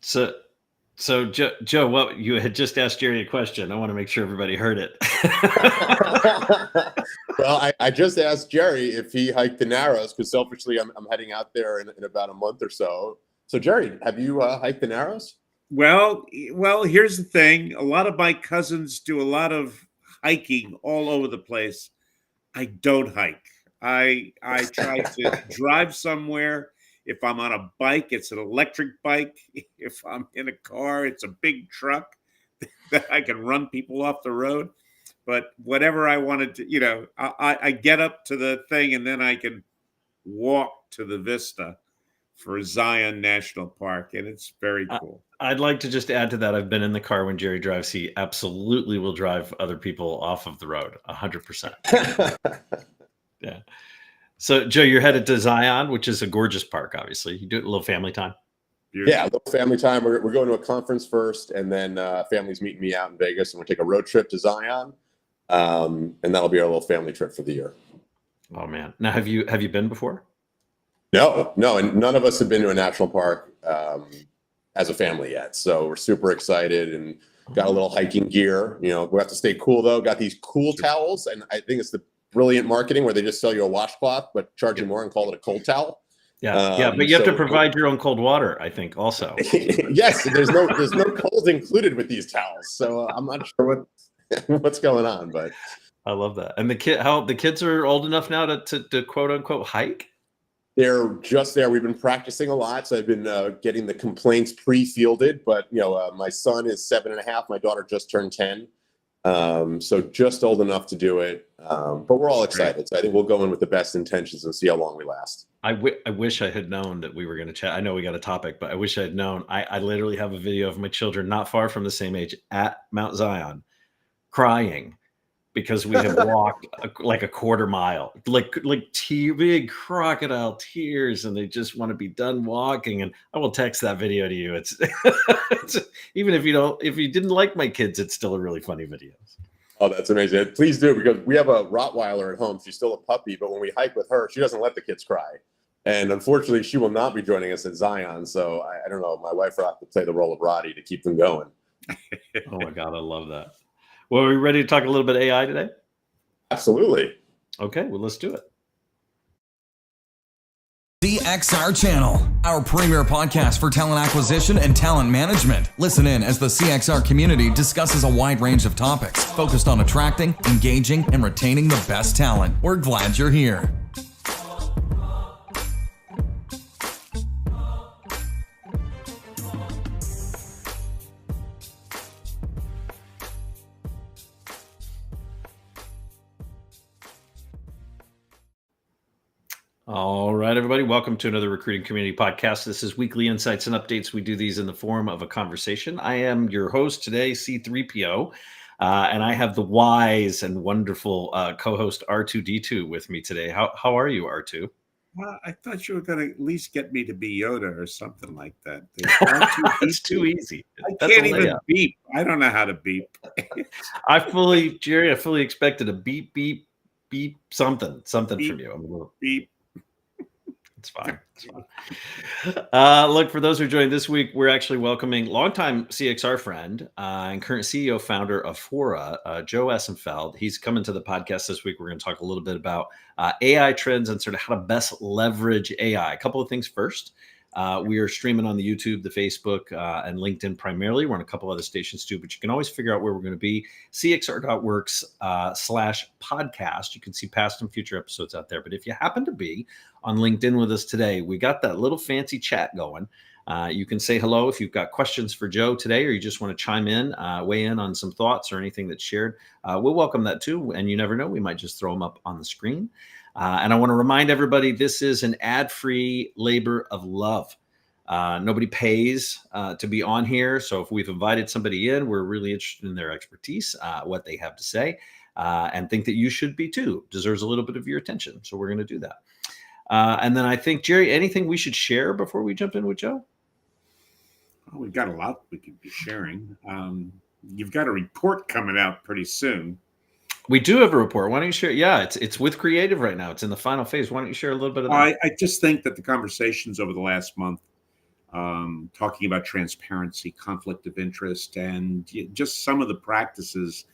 So, Joe, what you had just asked Jerry a question. I want to make sure everybody heard it. Well, I just asked Jerry if he hiked the Narrows because selfishly I'm heading out there in about a month or so. So, Jerry, have you hiked the Narrows? Well, here's the thing. A lot of my cousins do a lot of hiking all over the place. I don't hike. I try to drive somewhere. If I'm on a bike, it's an electric bike. If I'm in a car, it's a big truck that I can run people off the road. But whatever I wanted to, I get up to the thing and then I can walk to the vista for Zion National Park, and it's very cool. I'd like to just add to that. I've been in the car when Jerry drives. He absolutely will drive other people off of the road, 100%. Yeah. So, Joe, you're headed to Zion, which is a gorgeous park, obviously. You do a little family time. Yeah, a little family time. We're going to a conference first, and then family's meeting me out in Vegas, and we'll take a road trip to Zion, and that'll be our little family trip for the year. Oh, man. Now, have you been before? No, and none of us have been to a national park as a family yet. So we're super excited and got a little hiking gear. We have to stay cool, though. Got these cool towels, and I think it's the brilliant marketing where they just sell you a washcloth but charge you more and call it a cold towel. Yeah, but you have to provide your own cold water, I think, also. Yes, there's no cold included with these towels, so I'm not sure what's going on, but I love that. And the kids are old enough now to quote unquote hike? They're just there. We've been practicing a lot, so I've been getting the complaints pre-fielded. But my son is 7.5. My daughter just turned 10, so just old enough to do it. But we're all excited. So I think we'll go in with the best intentions and see how long we last. I wish I had known that we were going to chat. I know we got a topic, but I wish I had known. I literally have a video of my children not far from the same age at Mount Zion crying because we have walked like a quarter mile, like big crocodile tears, and they just want to be done walking. And I will text that video to you. It's even if you didn't like my kids, it's still a really funny video. Oh, that's amazing. Please do, because we have a Rottweiler at home. She's still a puppy, but when we hike with her, she doesn't let the kids cry. And unfortunately, she will not be joining us at Zion. So I don't know. My wife will have to play the role of Roddy to keep them going. Oh, my God. I love that. Well, are we ready to talk a little bit AI today? Absolutely. Okay, well, let's do it. CXR Channel, our premier podcast for talent acquisition and talent management. Listen in as the CXR community discusses a wide range of topics focused on attracting, engaging, and retaining the best talent. We're glad you're here. All right, everybody. Welcome to another Recruiting Community Podcast. This is weekly insights and updates. We do these in the form of a conversation. I am your host today, C3PO, and I have the wise and wonderful co-host R2D2 with me today. How are you, R2? Well, I thought you were going to at least get me to be Yoda or something like that. It's too easy. I can't even beep. I don't know how to beep. Jerry, I fully expected a beep, beep, beep, something beep, from you. I'm a little beep. It's fine. Look, for those who are joining this week, we're actually welcoming longtime CXR friend and current CEO founder of Fora, Joe Essenfeld. He's coming to the podcast this week. We're going to talk a little bit about AI trends and sort of how to best leverage AI. A couple of things first. We are streaming on the YouTube, the Facebook, and LinkedIn primarily. We're on a couple other stations too, but you can always figure out where we're going to be. CXR.works/podcast. You can see past and future episodes out there. But if you happen to be on LinkedIn with us today, we got that little fancy chat going. You can say hello if you've got questions for Joe today, or you just want to chime in, weigh in on some thoughts or anything that's shared. We'll welcome that too. And you never know, we might just throw them up on the screen. And I want to remind everybody, this is an ad-free labor of love. Nobody pays to be on here. So if we've invited somebody in, we're really interested in their expertise, what they have to say, and think that you should be too. Deserves a little bit of your attention. So we're going to do that. And then I think, Jerry, anything we should share before we jump in with Joe? Oh, we've got a lot we could be sharing. You've got a report coming out pretty soon. We do have a report. Why don't you share? Yeah, it's with Creative right now. It's in the final phase. Why don't you share a little bit of that? I just think that the conversations over the last month talking about transparency, conflict of interest, and just some of the practices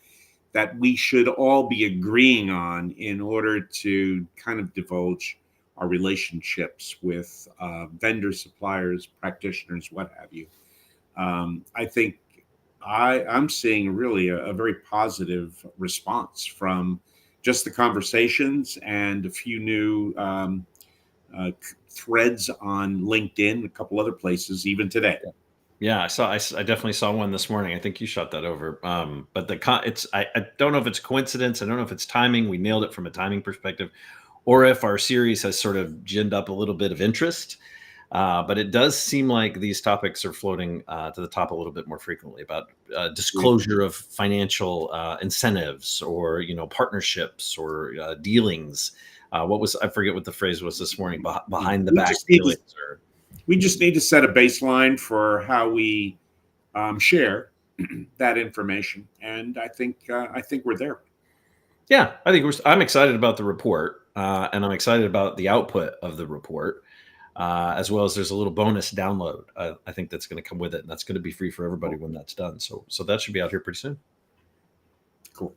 that we should all be agreeing on in order to kind of divulge our relationships with vendors, suppliers, practitioners, what have you. I think I'm seeing really a very positive response from just the conversations and a few new threads on LinkedIn, a couple other places, even today. Yeah, I definitely saw one this morning. I think you shot that over. But I don't know if it's coincidence. I don't know if it's timing. We nailed it from a timing perspective, or if our series has sort of ginned up a little bit of interest. But it does seem like these topics are floating to the top a little bit more frequently about disclosure of financial incentives, or partnerships, or dealings. I forget what the phrase was this morning, behind the back dealings. We just need to set a baseline for how we share that information, and I think we're there. Yeah, I'm excited about the report, and I'm excited about the output of the report, as well as there's a little bonus download. I think that's going to come with it, and that's going to be free for everybody when that's done. So that should be out here pretty soon. Cool.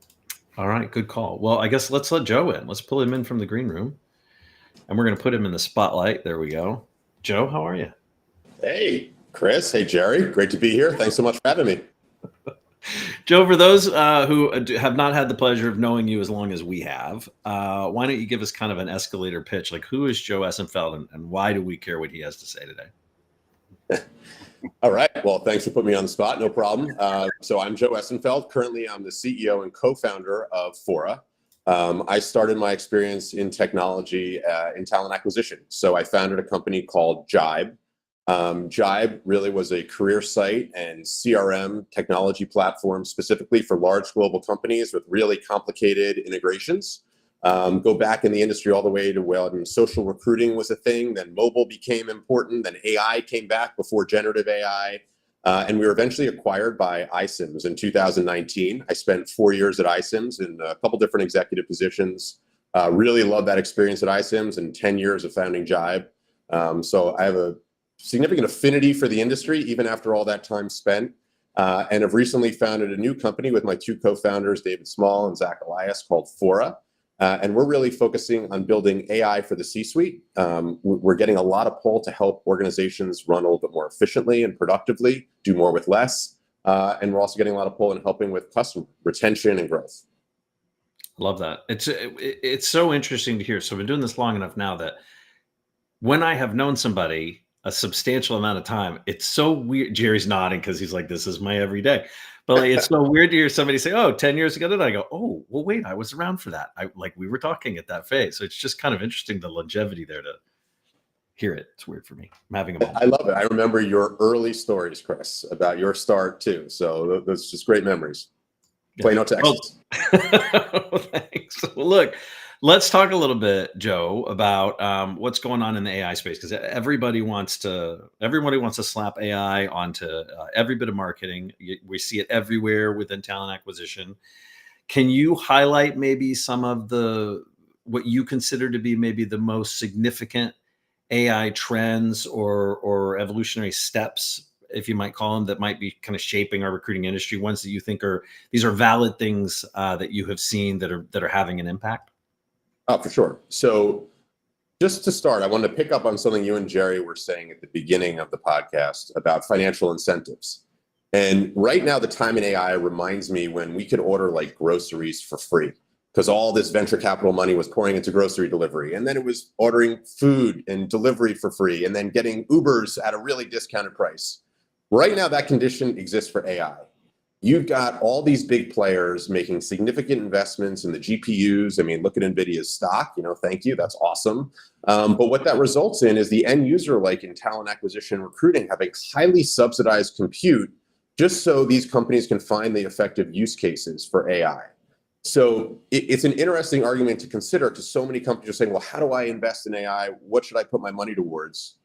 All right, good call. Well, I guess let's let Joe in. Let's pull him in from the green room, and we're going to put him in the spotlight. There we go. Joe, how are you? Hey, Chris. Hey, Jerry. Great to be here. Thanks so much for having me. Joe, for those who have not had the pleasure of knowing you as long as we have, why don't you give us kind of an escalator pitch? Like, who is Joe Essenfeld, and why do we care what he has to say today? All right. Well, thanks for putting me on the spot. No problem. So I'm Joe Essenfeld. Currently, I'm the CEO and co-founder of Fora. I started my experience in technology in talent acquisition. So I founded a company called Jibe. Jibe really was a career site and CRM technology platform specifically for large global companies with really complicated integrations. Go back in the industry all the way to when social recruiting was a thing, then mobile became important, then AI came back before generative AI. And we were eventually acquired by iCIMS in 2019. I spent 4 years at iCIMS in a couple different executive positions. Really loved that experience at iCIMS and 10 years of founding Jibe. So I have a significant affinity for the industry, even after all that time spent. And have recently founded a new company with my two co-founders, David Small and Zach Elias, called Fora. And we're really focusing on building AI for the C-suite. We're getting a lot of pull to help organizations run a little bit more efficiently and productively, do more with less. And we're also getting a lot of pull in helping with customer retention and growth. Love that. It's so interesting to hear. So I've been doing this long enough now that when I have known somebody a substantial amount of time, it's so weird. Jerry's nodding because he's like, this is my everyday. But like, it's so weird to hear somebody say, oh, 10 years ago, and I go, oh, well, wait, I was around for that. We were talking at that phase. So it's just kind of interesting, the longevity there to hear it. It's weird for me. I'm having a moment. I love it. I remember your early stories, Chris, about your start too. So those just great memories. Plano, Texas. Well, thanks. Well, look, let's talk a little bit, Joe, about what's going on in the AI space, because everybody wants to slap AI onto every bit of marketing. We see it everywhere within talent acquisition. Can you highlight maybe some of what you consider to be maybe the most significant AI trends or evolutionary steps, if you might call them, that might be kind of shaping our recruiting industry, ones that you think these are valid things that you have seen that are having an impact? Oh, for sure. So just to start, I wanted to pick up on something you and Jerry were saying at the beginning of the podcast about financial incentives. And right now, the time in AI reminds me when we could order like groceries for free, because all this venture capital money was pouring into grocery delivery. And then it was ordering food and delivery for free, and then getting Ubers at a really discounted price. Right now, that condition exists for AI. You've got all these big players making significant investments in the GPUs. I mean, look at NVIDIA's stock, thank you, that's awesome. But what that results in is the end user, like in talent acquisition recruiting, having highly subsidized compute just so these companies can find the effective use cases for AI. So it's an interesting argument to consider, because so many companies are saying, well, how do I invest in AI? What should I put my money towards?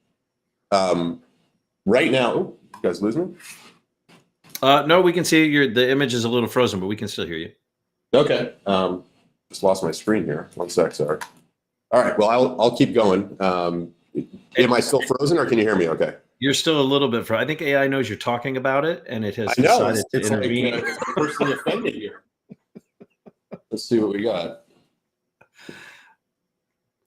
Right now, you guys lose me? No, we can see the image is a little frozen, but we can still hear you. Okay. Just lost my screen here. 1 sec, sorry. All right. Well, I'll keep going. Am I still frozen, or can you hear me okay? you're still a little bit I think AI knows you're talking about it, and it has I know decided to intervene. it's personally offended here. Let's see what we got.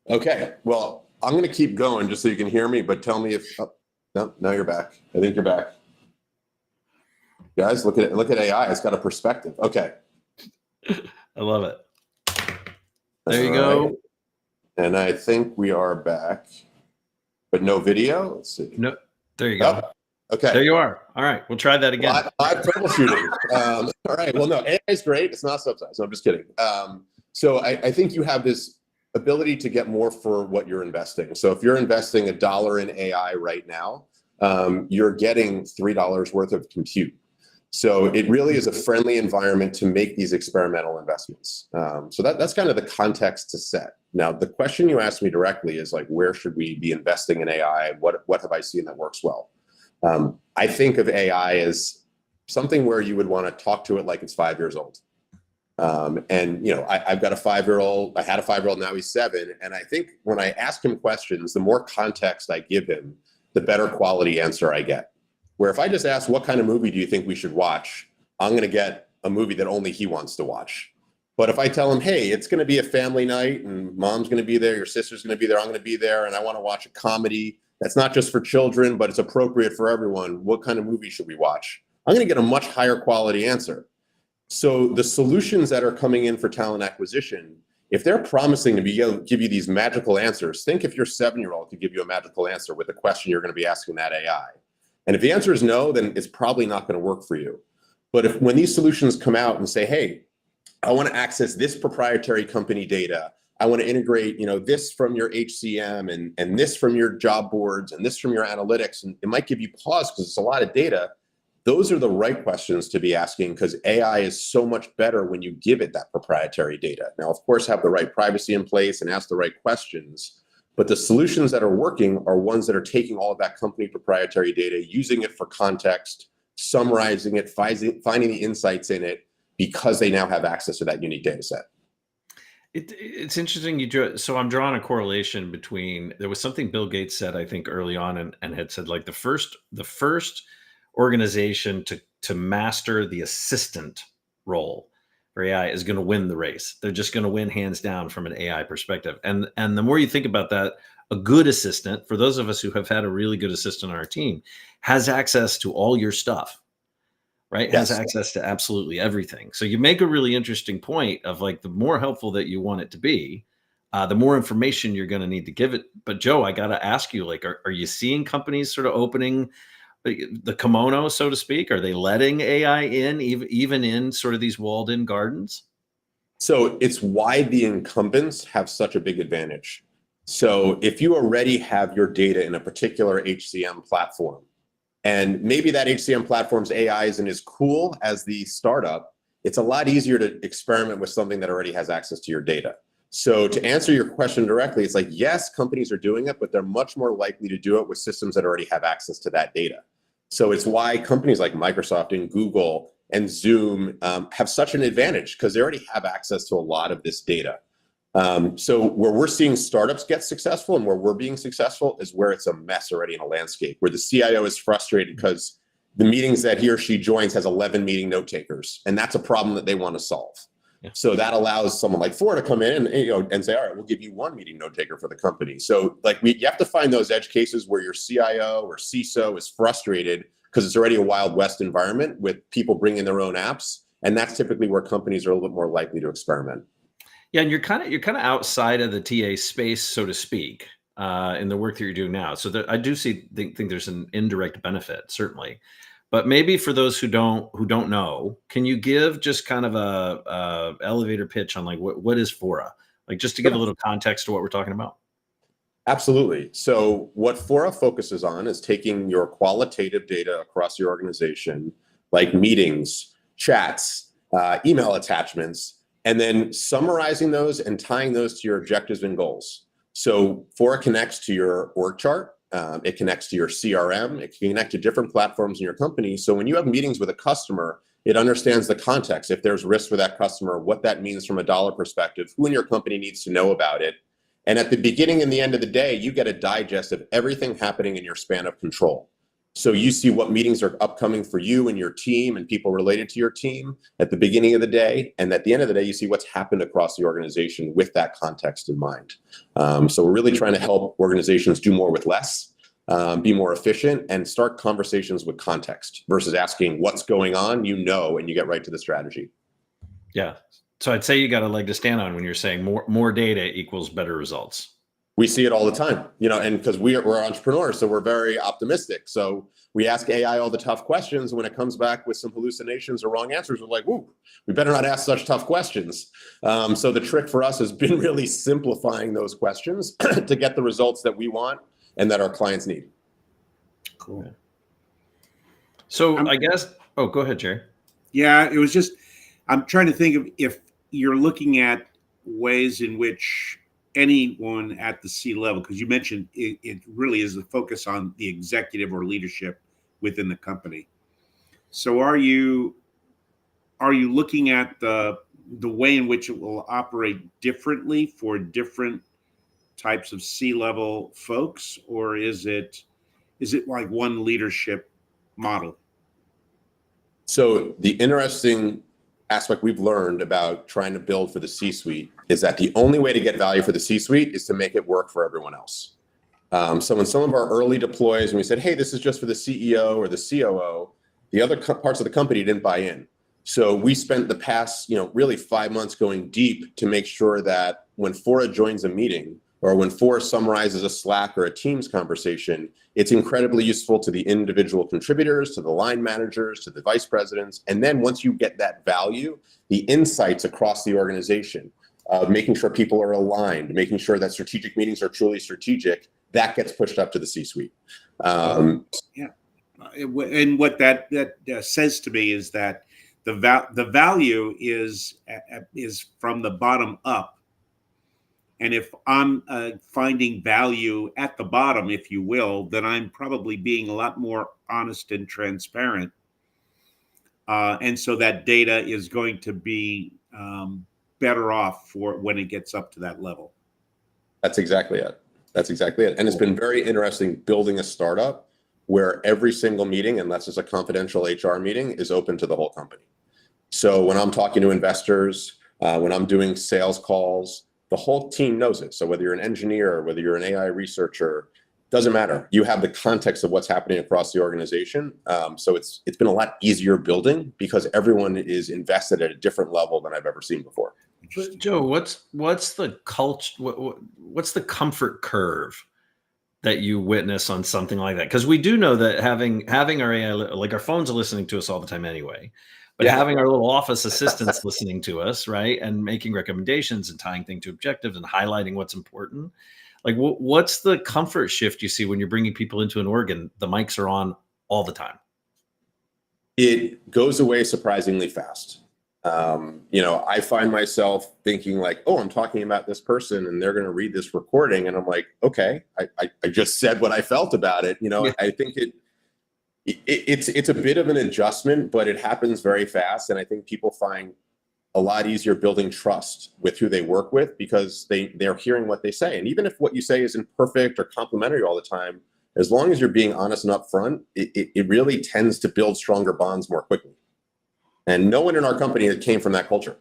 Okay, well, I'm going to keep going just so you can hear me, but tell me if. Oh, no, now you're back. I think you're back. Guys, look at AI. It's got a perspective. Okay. I love it. There you go. Right. And I think we are back, but no video. Let's see. No, there you go. Oh, okay. There you are. All right, we'll try that again. Live troubleshooting. All right. Well, no, AI is great. It's not subsidized. No, I'm just kidding. So I think you have this ability to get more for what you're investing. So if you're investing $1 in AI right now, you're getting $3 worth of compute. So it really is a friendly environment to make these experimental investments. So that's kind of the context to set. Now, the question you asked me directly is like, where should we be investing in AI? What have I seen that works well? I think of AI as something where you would want to talk to it like it's 5 years old. And, I've got a 5-year-old, I had a 5-year-old, now he's 7. And I think when I ask him questions, the more context I give him, the better quality answer I get. Where if I just ask, what kind of movie do you think we should watch? I'm going to get a movie that only he wants to watch. But if I tell him, hey, it's going to be a family night and mom's going to be there, your sister's going to be there, I'm going to be there, and I want to watch a comedy that's not just for children, but it's appropriate for everyone. What kind of movie should we watch? I'm going to get a much higher quality answer. So the solutions that are coming in for talent acquisition, if they're promising to be able to give you these magical answers, think if your 7-year-old could give you a magical answer with the question you're going to be asking that AI. And if the answer is no, then it's probably not going to work for you. But when these solutions come out and say, hey, I want to access this proprietary company data, I want to integrate, this from your HCM and this from your job boards and this from your analytics, and it might give you pause because it's a lot of data. Those are the right questions to be asking because AI is so much better when you give it that proprietary data. Now, of course, have the right privacy in place and ask the right questions. But the solutions that are working are ones that are taking all of that company proprietary data, using it for context, summarizing it, finding the insights in it because they now have access to that unique data set. It's interesting. So I'm drawing a correlation between, there was something Bill Gates said, I think early on, and had said like the first organization to master the assistant role for AI is going to win the race. They're just going to win hands down from an AI perspective. And the more you think about that, a good assistant, for those of us who have had a really good assistant on our team, has access to all your stuff, right? Yes. Has access to absolutely everything. So you make a really interesting point of like, the more helpful that you want it to be, the more information you're going to need to give it. But Joe, I got to ask you, like, are you seeing companies sort of opening the kimono, so to speak? Are they letting AI in, even in sort of these walled in gardens? So it's why the incumbents have such a big advantage. So if you already have your data in a particular HCM platform, and maybe that HCM platform's AI isn't as cool as the startup, it's a lot easier to experiment with something that already has access to your data. So to answer your question directly, it's like, yes, companies are doing it, but they're much more likely to do it with systems that already have access to that data. So it's why companies like Microsoft and Google and Zoom have such an advantage because they already have access to a lot of this data. So where we're seeing startups get successful and where we're being successful is where it's a mess already in a landscape, where the CIO is frustrated because the meetings that he or she joins has 11 meeting note takers, and that's a problem that they want to solve. Yeah. So that allows someone like Fora to come in and say, all right, we'll give you one meeting note taker for the company. So like you have to find those edge cases where your CIO or CISO is frustrated because it's already a Wild West environment with people bringing their own apps. And that's typically where companies are a little bit more likely to experiment. Yeah, and you're kind of outside of the TA space, so to speak, in the work that you're doing now. So I do think there's an indirect benefit, certainly. But maybe for those who don't know, can you give just kind of a elevator pitch on like what is Fora? Like just to give a little context to what we're talking about. Absolutely. So what Fora focuses on is taking your qualitative data across your organization, like meetings, chats, email attachments, and then summarizing those and tying those to your objectives and goals. So Fora connects to your org chart. It connects to your CRM. It can connect to different platforms in your company. So when you have meetings with a customer, it understands the context. If there's risk for that customer, what that means from a dollar perspective, who in your company needs to know about it. And at the beginning and the end of the day, you get a digest of everything happening in your span of control. So you see what meetings are upcoming for you and your team and people related to your team at the beginning of the day. And at the end of the day, you see what's happened across the organization with that context in mind. So we're really trying to help organizations do more with less, be more efficient, and start conversations with context versus asking what's going on, and you get right to the strategy. Yeah. So I'd say you got a leg to stand on when you're saying more data equals better results. We see it all the time, and because we're entrepreneurs, so we're very optimistic. So we ask AI all the tough questions. When it comes back with some hallucinations or wrong answers, we're like, "Ooh, we better not ask such tough questions." So the trick for us has been really simplifying those questions to get the results that we want and that our clients need. Cool. So I guess, go ahead, Jerry. Yeah, it was just, I'm trying to think of if you're looking at ways in which anyone at the C level, because you mentioned it really is the focus on the executive or leadership within the company. So are you looking at the way in which it will operate differently for different types of C level folks, or is it like one leadership model? So the interesting aspect we've learned about trying to build for the C-suite is that the only way to get value for the C-suite is to make it work for everyone else. So in some of our early deploys, when we said, hey, this is just for the CEO or the COO, the other parts of the company didn't buy in. So we spent the past, really 5 months going deep to make sure that when Fora joins a meeting or when Fora summarizes a Slack or a Teams conversation, it's incredibly useful to the individual contributors, to the line managers, to the vice presidents. And then once you get that value, the insights across the organization, making sure people are aligned, making sure that strategic meetings are truly strategic, that gets pushed up to the C-suite. And what that says to me is that the value is from the bottom up. And if I'm finding value at the bottom, if you will, then I'm probably being a lot more honest and transparent. And so that data is going to be better off for when it gets up to that level. That's exactly it. And it's been very interesting building a startup where every single meeting, unless it's a confidential HR meeting, is open to the whole company. So when I'm talking to investors, when I'm doing sales calls, the whole team knows it. So whether you're an engineer, whether you're an AI researcher, doesn't matter. You have the context of what's happening across the organization. So it's been a lot easier building because everyone is invested at a different level than I've ever seen before. But Joe, what's the culture? What's the comfort curve that you witness on something like that? Because we do know that having our AI, like our phones are listening to us all the time anyway. But having our little office assistants listening to us, right, and making recommendations and tying things to objectives and highlighting what's important, like what's the comfort shift you see when you're bringing people into an org and the mics are on all the time? It goes away surprisingly fast. I find myself thinking like, oh, I'm talking about this person and they're going to read this recording. And I'm like, okay, I just said what I felt about it. I think it's a bit of an adjustment, but it happens very fast. And I think people find a lot easier building trust with who they work with because they're hearing what they say. And even if what you say isn't perfect or complimentary all the time, as long as you're being honest and upfront, it really tends to build stronger bonds more quickly. And no one in our company came from that culture.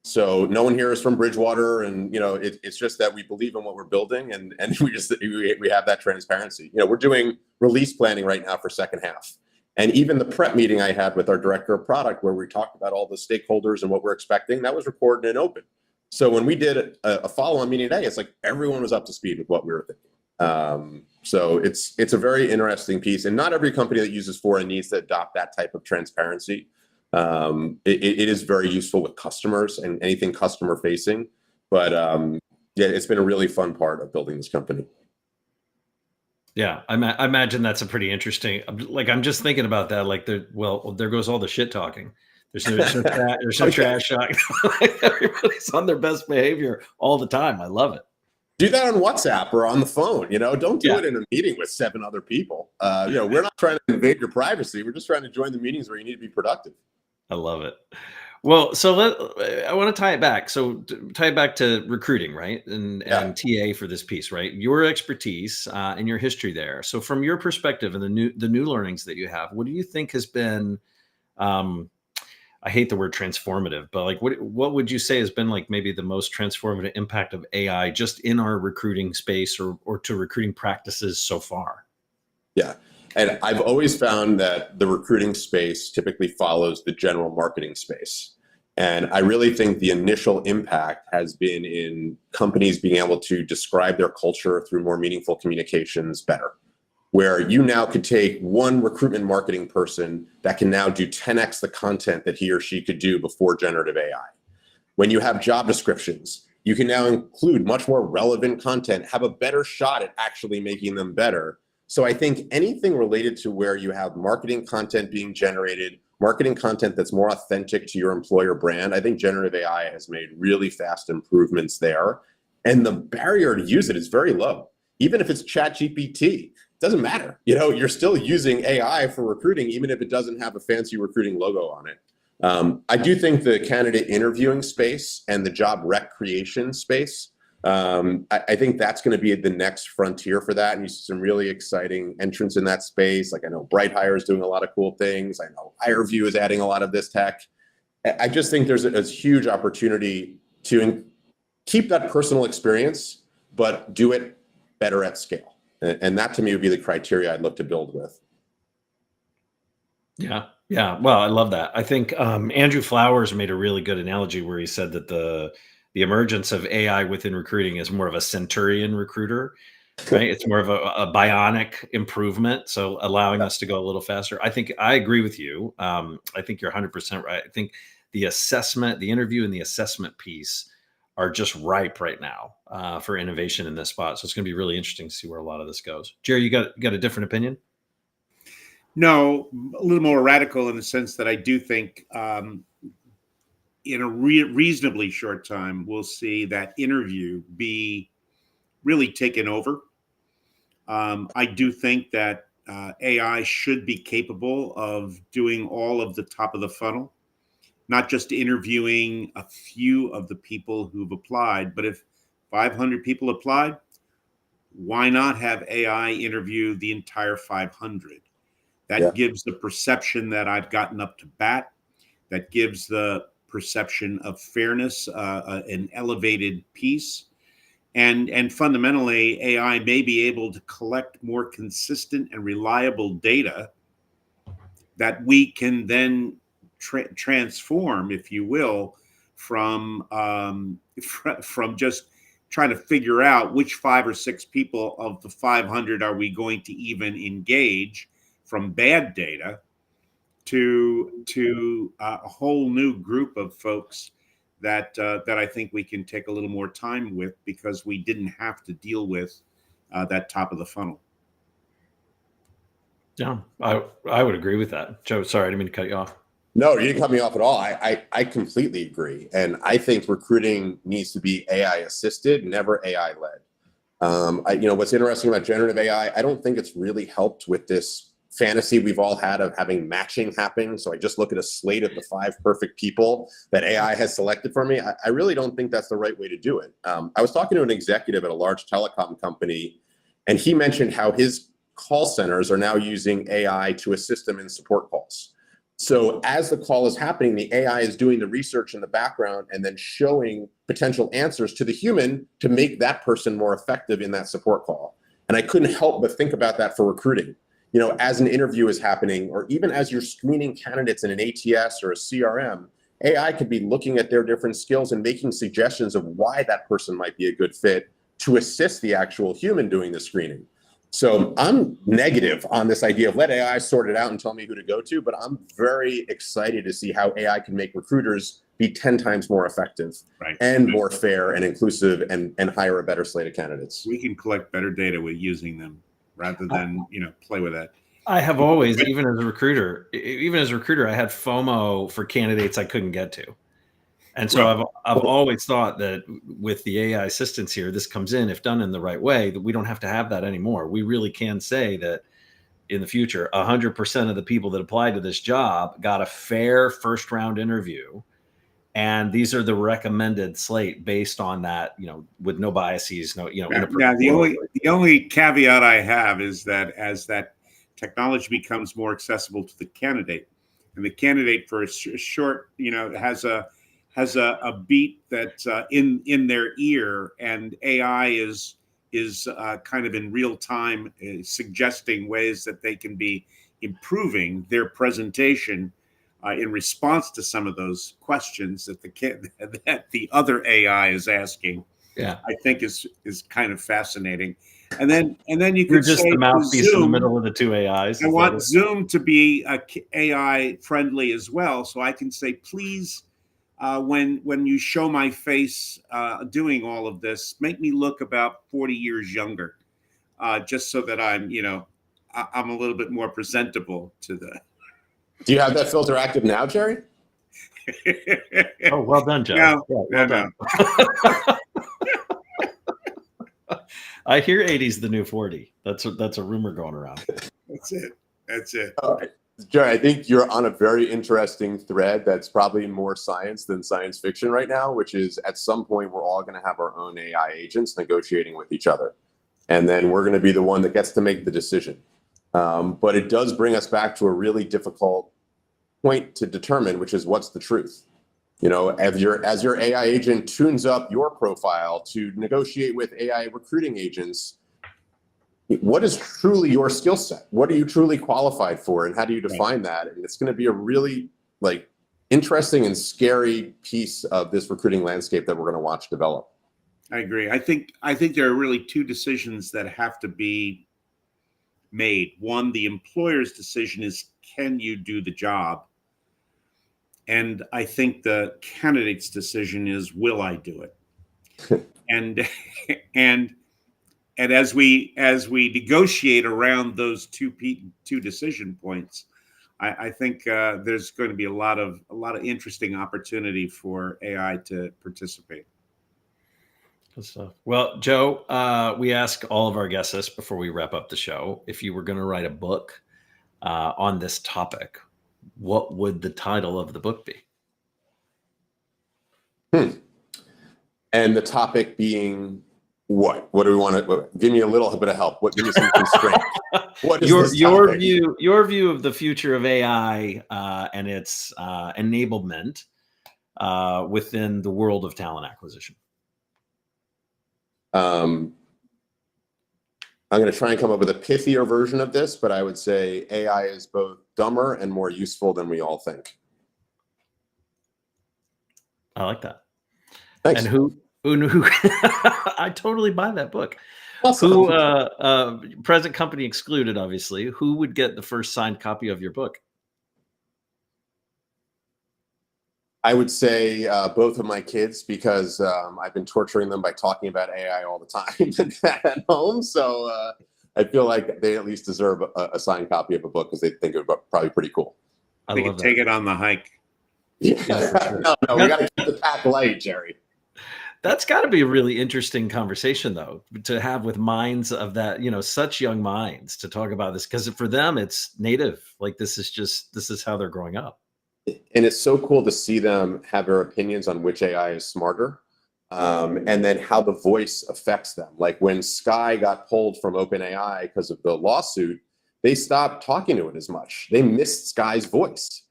So no one here is from Bridgewater, and it's just that we believe in what we're building, and we have that transparency. We're doing release planning right now for second half, and even the prep meeting I had with our director of product, where we talked about all the stakeholders and what we're expecting, that was recorded and open. So when we did a follow-on meeting today, it's like everyone was up to speed with what we were thinking. So it's a very interesting piece, and not every company that uses Fora needs to adopt that type of transparency. It is very useful with customers and anything customer facing, but it's been a really fun part of building this company. Yeah, I imagine that's a pretty interesting. Like I'm just thinking about that. Like there goes all the shit talking. There's no trash talk. Everybody's on their best behavior all the time. I love it. Do that on WhatsApp or on the phone. Don't do it in a meeting with 7 other people. We're not trying to invade your privacy. We're just trying to join the meetings where you need to be productive. I love it. Well, so I want to tie it back. So tie it back to recruiting, right? And Yeah. TA for this piece, right? Your expertise and your history there. So from your perspective and the new learnings that you have, what do you think has been um, I hate the word transformative, but like what would you say has been like maybe the most transformative impact of AI just in our recruiting space or to recruiting practices so far? Yeah. And I've always found that the recruiting space typically follows the general marketing space. And I really think the initial impact has been in companies being able to describe their culture through more meaningful communications better, where you now could take one recruitment marketing person that can now do 10x the content that he or she could do before generative AI. When you have job descriptions, you can now include much more relevant content, have a better shot at actually making them better. So I think anything related to where you have marketing content being generated, marketing content that's more authentic to your employer brand, I think generative AI has made really fast improvements there. And the barrier to use it is very low. Even if it's Chat GPT, doesn't matter. You're still using AI for recruiting, even if it doesn't have a fancy recruiting logo on it. I do think the candidate interviewing space and the job rec creation space, I think that's going to be the next frontier for that. And you see some really exciting entrants in that space. Like I know Bright Hire is doing a lot of cool things. I know HireVue is adding a lot of this tech. I just think there's a huge opportunity to keep that personal experience, but do it better at scale. And that to me would be the criteria I'd look to build with. Yeah. Yeah. Well, I love that. I think Andrew Flowers made a really good analogy where he said that the emergence of AI within recruiting is more of a centurion recruiter, right? It's more of a bionic improvement. So allowing us to go a little faster. I think I agree with you. I think you're 100% right. I think the assessment, the interview and the assessment piece are just ripe right now for innovation in this spot. So it's going to be really interesting to see where a lot of this goes. Jerry, you got a different opinion? No, a little more radical in the sense that I do think in a reasonably short time, we'll see that interview be really taken over. I do think that AI should be capable of doing all of the top of the funnel, not just interviewing a few of the people who've applied, but if 500 people applied, why not have AI interview the entire 500? That gives the perception that I've gotten up to bat. That gives the perception of fairness, an elevated piece. And fundamentally, AI may be able to collect more consistent and reliable data that we can then transform, if you will, from just trying to figure out which 5 or 6 people of the 500 are we going to even engage from bad data to a whole new group of folks that I think we can take a little more time with because we didn't have to deal with that top of the funnel. Yeah, I would agree with that. Joe, sorry, I didn't mean to cut you off. No, you didn't cut me off at all. I completely agree. And I think recruiting needs to be AI assisted, never AI led. What's interesting about generative AI, I don't think it's really helped with this fantasy we've all had of having matching happen. So I just look at a slate of the 5 perfect people that AI has selected for me. I really don't think that's the right way to do it. I was talking to an executive at a large telecom company, and he mentioned how his call centers are now using AI to assist them in support calls. So as the call is happening, the AI is doing the research in the background and then showing potential answers to the human to make that person more effective in that support call. And I couldn't help but think about that for recruiting. As an interview is happening, or even as you're screening candidates in an ATS or a CRM, AI could be looking at their different skills and making suggestions of why that person might be a good fit to assist the actual human doing the screening. So I'm negative on this idea of let AI sort it out and tell me who to go to, but I'm very excited to see how AI can make recruiters be 10 times more effective and more fair and inclusive and hire a better slate of candidates. We can collect better data with using them rather than, play with that. I have always, even as a recruiter, I had FOMO for candidates I couldn't get to. And so I've always thought that with the AI assistance here, this comes in, if done in the right way, that we don't have to have that anymore. We really can say that in the future, 100% of the people that applied to this job got a fair first round interview And these are the recommended slate based on that, with no biases, no, in a Now, perfect world. the only caveat I have is that as that technology becomes more accessible to the candidate, and the candidate for a short, has a beat that's in their ear, and AI is kind of in real time suggesting ways that they can be improving their presentation in response to some of those questions that the other AI is asking. Yeah. I think is kind of fascinating. And then you You're could just say the to mouthpiece in the Zoom, middle of the two AIs. I want Zoom to be AI friendly as well, so I can say, please, when you show my face doing all of this, make me look about 40 years younger, just so that I'm a little bit more presentable to the. Do you have that filter active now, Jerry? Oh, well done, Joe. No, Yeah, well done. I hear 80's the new 40. That's a rumor going around. That's it. All right. Jerry, I think you're on a very interesting thread that's probably more science than science fiction right now, which is at some point we're all going to have our own AI agents negotiating with each other. And then we're going to be the one that gets to make the decision. But it does bring us back to a really difficult point to determine, which is what's the truth. As your AI agent tunes up your profile to negotiate with AI recruiting agents, what is truly your skill set? What are you truly qualified for, and how do you define that? And it's going to be a really interesting and scary piece of this recruiting landscape that we're going to watch develop. I agree. I think there are really two decisions that have to be made. One, the employer's decision is, can you do the job? And I think the candidate's decision is, will I do it? and as we negotiate around those two decision points, I think there's going to be a lot of interesting opportunity for AI to participate. Good stuff. Well, Joe, we ask all of our guests this before we wrap up the show. If you were going to write a book on this topic, what would the title of the book be? And the topic being what? What do we want to give me a little bit of help? Give me some constraint. What is your view of the future of AI and its enablement within the world of talent acquisition? I'm going to try and come up with a pithier version of this, but I would say AI is both dumber and more useful than we all think. I like that. Thanks. And who knew? I totally buy that book. Awesome. Who, present company excluded, obviously, who would get the first signed copy of your book? I would say both of my kids, because I've been torturing them by talking about AI all the time at home. So I feel like they at least deserve a signed copy of a book because they think it would probably pretty cool. They can take it on the hike. Yeah, sure. No, we got to keep the pack light, Jerry. That's got to be a really interesting conversation, though, to have with minds of that, such young minds, to talk about this, because for them, it's native. This is how they're growing up. And it's so cool to see them have their opinions on which AI is smarter, and then how the voice affects them. Like when Sky got pulled from OpenAI because of the lawsuit, they stopped talking to it as much. They missed Sky's voice.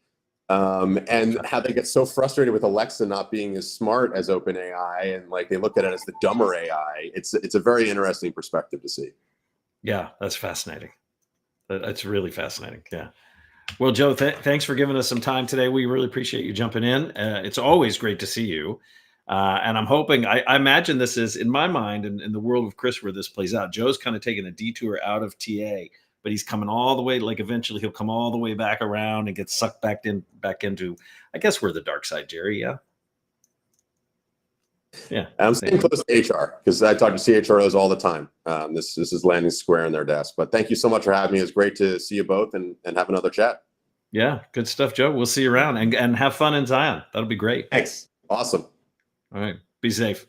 And how they get so frustrated with Alexa not being as smart as OpenAI, and they look at it as the dumber AI. It's a very interesting perspective to see. Yeah, that's fascinating. That's really fascinating. Yeah. Well, Joe, thanks for giving us some time today. We really appreciate you jumping in. It's always great to see you. And I'm hoping, I imagine this is, in my mind, in the world of Chris, where this plays out, Joe's kind of taking a detour out of TA, but he's coming all the way, eventually he'll come all the way back around and get sucked back into, I guess we're the dark side, Jerry. Yeah. Yeah. I'm staying close to HR because I talk to CHROs all the time. This is landing square in their desk. But thank you so much for having me. It's great to see you both and have another chat. Yeah. Good stuff, Joe. We'll see you around and have fun in Zion. That'll be great. Thanks. Awesome. All right. Be safe.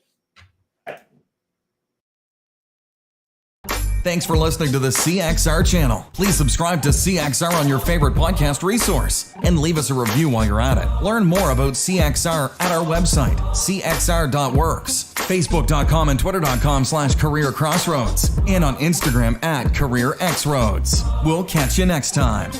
Thanks for listening to the CXR channel. Please subscribe to CXR on your favorite podcast resource and leave us a review while you're at it. Learn more about CXR at our website, cxr.works, facebook.com and twitter.com/careercrossroads, and on Instagram at careerxroads. We'll catch you next time.